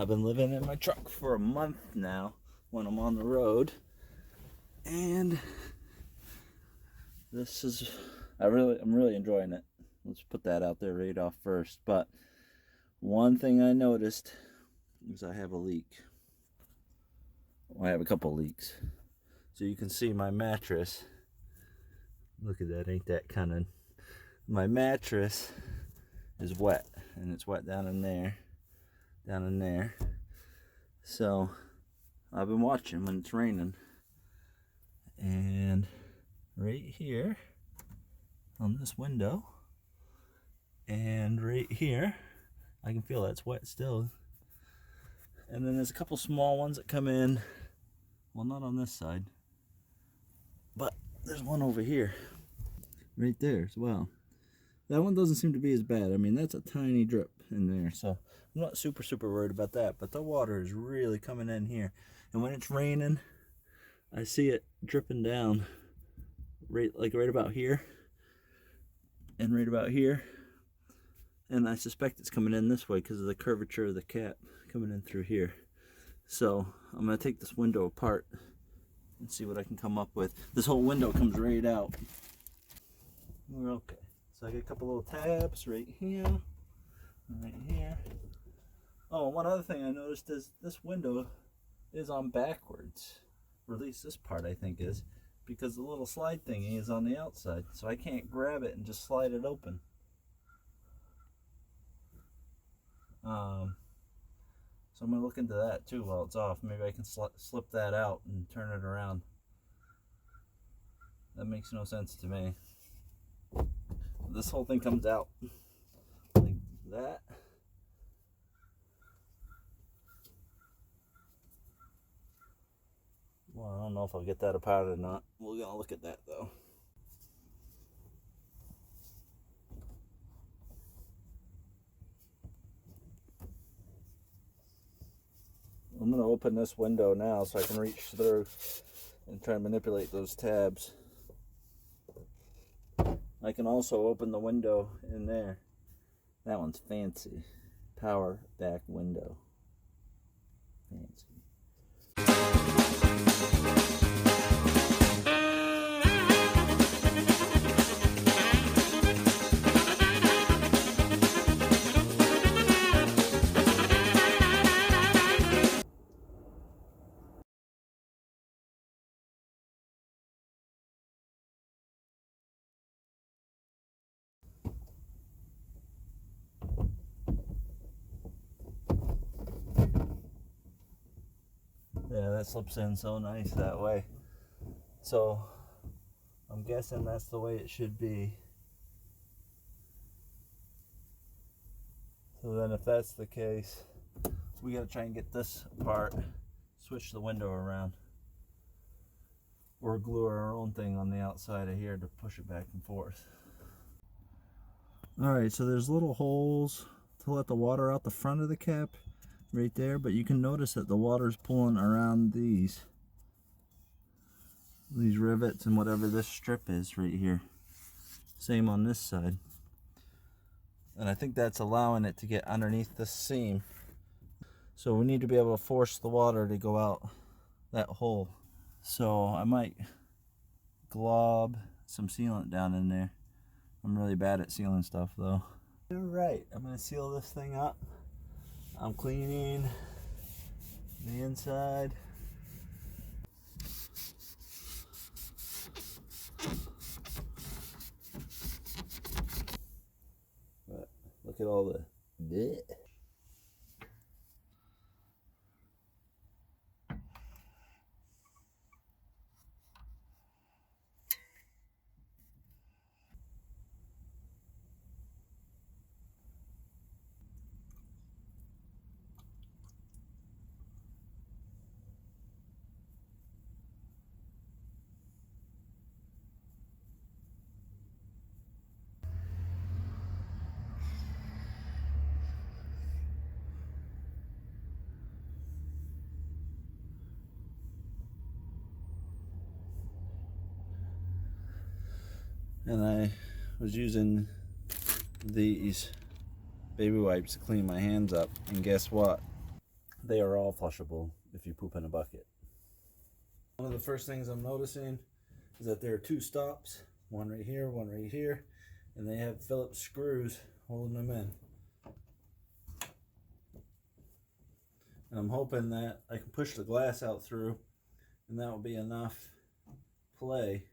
I've been living in my truck for a month now when I'm on the road, and I'm really enjoying it. Let's put that out there right off first. But one thing I noticed is I have a leak. Well, I have a couple leaks. So you can see my mattress. Look at that, ain't that cunning? My mattress is wet, and it's wet down in there. So I've been watching when it's raining, and right here on this window and right here I can feel that's wet still. And then there's a couple small ones that come in, well, not on this side, but there's one over here right there as well. That one doesn't seem to be as bad. I mean, that's a tiny drip in there, so I'm not super worried about that. But the water is really coming in here, and when it's raining I see it dripping down right about here and right about here, and I suspect it's coming in this way because of the curvature of the cap coming in through here. So I'm going to take this window apart and see what I can come up with. This whole window comes right out. We're okay. So I got a couple little tabs right here, right here. Oh, one other thing I noticed is this window is on backwards, or at least this part I think is, because the little slide thingy is on the outside, so I can't grab it and just slide it open. So I'm going to look into that too while it's off. Maybe I can slip that out and turn it around. That makes no sense to me. This whole thing comes out like that. Well, I don't know if I'll get that apart or not. We're going to look at that though. I'm going to open this window now so I can reach through and try and manipulate those tabs. I can also open the window in there. That one's fancy. Power back window. Fancy. Yeah, that slips in so nice that way. So I'm guessing that's the way it should be. So then if that's the case, we gotta try and get this apart, switch the window around, or glue our own thing on the outside of here to push it back and forth. Alright, so there's little holes to let the water out the front of the cap right there, but you can notice that the water is pulling around these rivets and whatever this strip is right here. Same on this side. And I think that's allowing it to get underneath the seam. So we need to be able to force the water to go out that hole. So I might glob some sealant down in there. I'm really bad at sealing stuff though. Alright, I'm going to seal this thing up. I'm cleaning the inside. But look at all the bleh. And I was using these baby wipes to clean my hands up, and guess what? they are all flushable if you poop in a bucket. One of the first things I'm noticing is that there are two stops, one right here, and they have Phillips screws holding them in. And I'm hoping that I can push the glass out through, and that will be enough play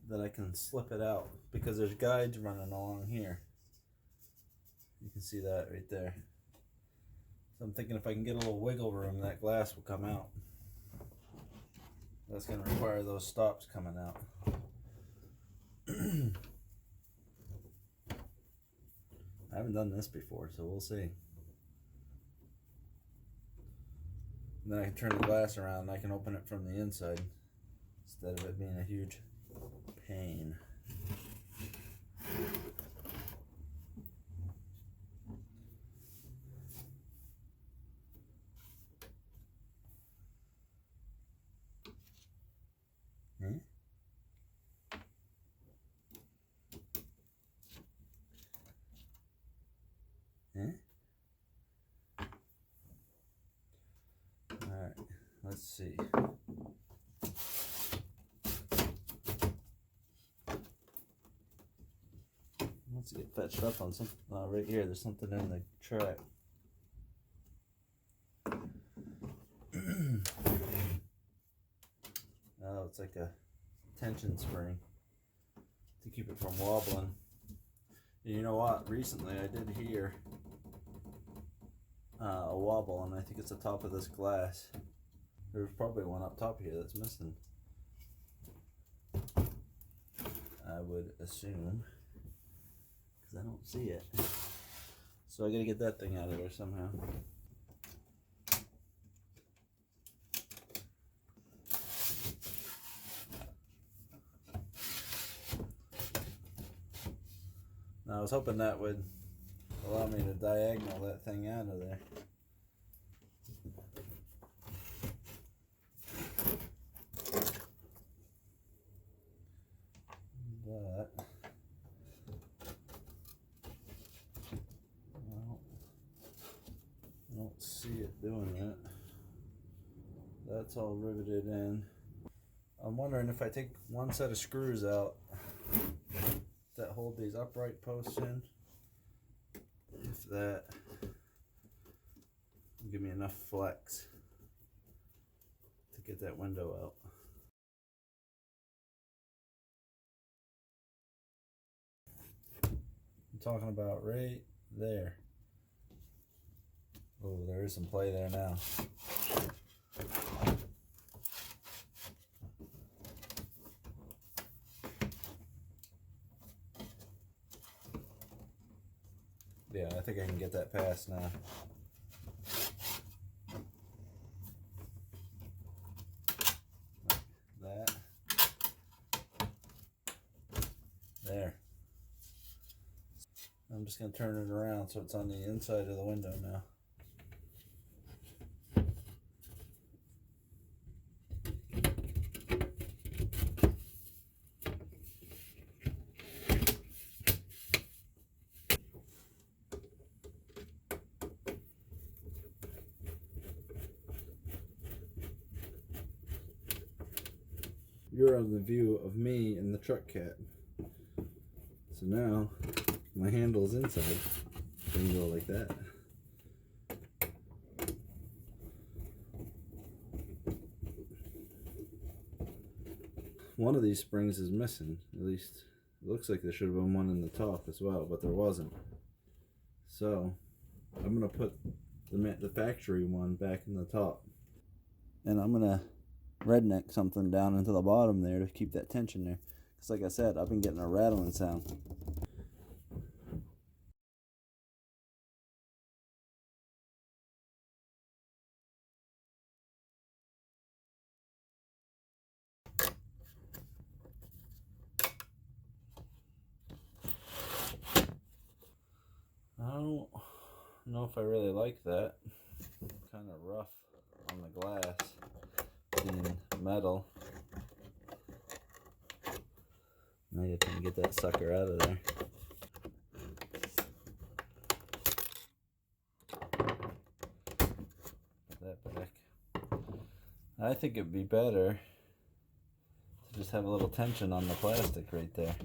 that I can slip it out, because there's guides running along here. You can see that right there. So I'm thinking if I can get a little wiggle room, that glass will come out. That's going to require those stops coming out. I haven't done this before, so we'll see. And then I can turn the glass around and I can open it from the inside instead of it being a huge pain. Hmm? Hmm? Alright, let's see. Let's get fetched up on something. Right here, there's something in the track. Oh, it's like a tension spring to keep it from wobbling. And you know what? Recently I did hear a wobble, and I think it's the top of this glass. There's probably one up top here that's missing, I would assume, because I don't see it. So I gotta get that thing out of there somehow. Now I was hoping that would allow me to diagonal that thing out of there. But well, I don't see it doing that. That's all riveted in. I'm wondering if I take one set of screws out that hold these upright posts in, if that will give me enough flex to get that window out. I'm talking about right there. Oh, there is some play there now. Yeah, I think I can get that past now. Like that. There. I'm just going to turn it around so it's on the inside of the window now. You're on the view of me and the truck cab. So now my handle is inside. So you can go like that. One of these springs is missing. At least it looks like there should have been one in the top as well, but there wasn't. So I'm gonna put the factory one back in the top, and I'm gonna redneck something down into the bottom there to keep that tension there, because like I said, I've been getting a rattling sound. I don't know if I really like that. Kind of rough on the glass being metal. Now you can get that sucker out of there. I think it'd be better to just have a little tension on the plastic right there.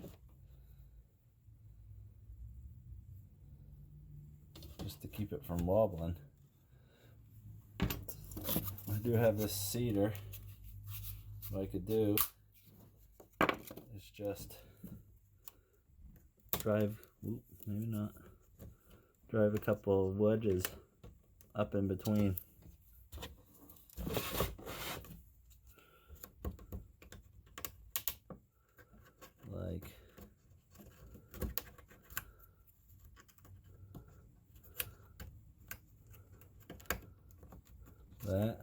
Just to keep it from wobbling. I do have this cedar. What I could do is just drive, maybe not, drive a couple of wedges up in between. Like that.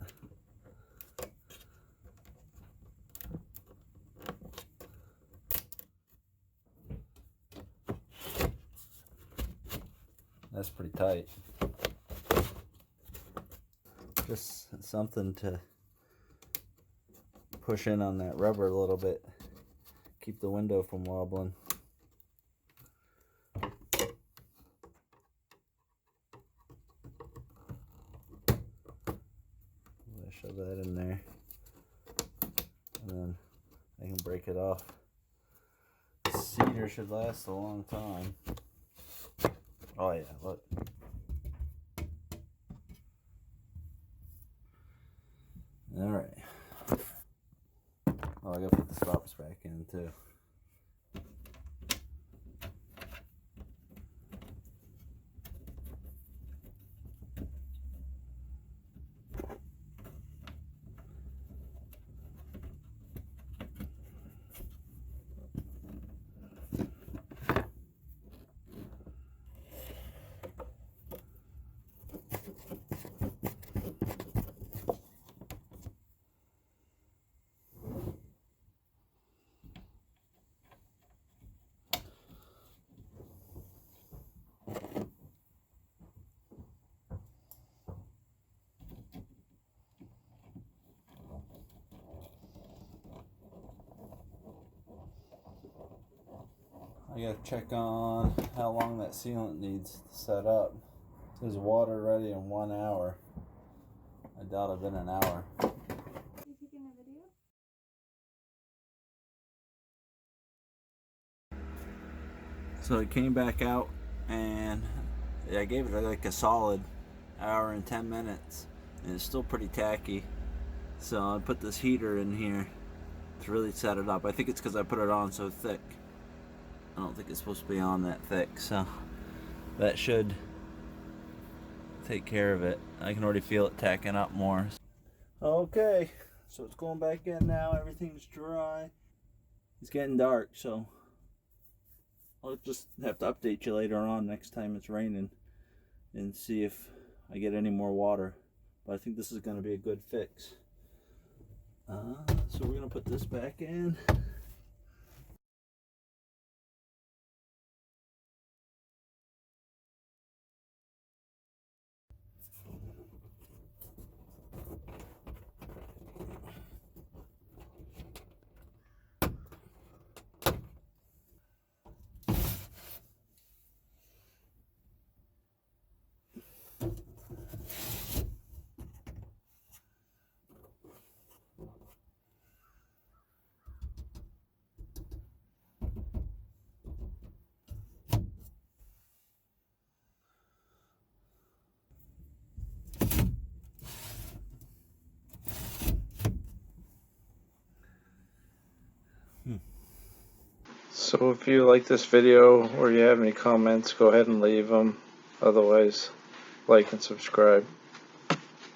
That's pretty tight. Just something to push in on that rubber a little bit. Keep the window from wobbling. Shove that in there, and then I can break it off. The cedar should last a long time. Oh yeah, look. Alright. Oh, I gotta put the stops back in too. I gotta check on how long that sealant needs to set up. It says water ready in 1 hour. I doubt it's been an hour. Are you taking a video? So it came back out, and I gave it like a solid hour and 10 minutes, and it's still pretty tacky. So I put this heater in here to really set it up. I think it's because I put it on so thick. I don't think it's supposed to be on that thick, so that should take care of it. I can already feel it tacking up more. Okay, so it's going back in now. Everything's dry. It's getting dark, so I'll just have to update you later on next time it's raining and see if I get any more water. But I think this is going to be a good fix. So we're going to put this back in. So if you like this video or you have any comments, go ahead and leave them. Otherwise, like and subscribe.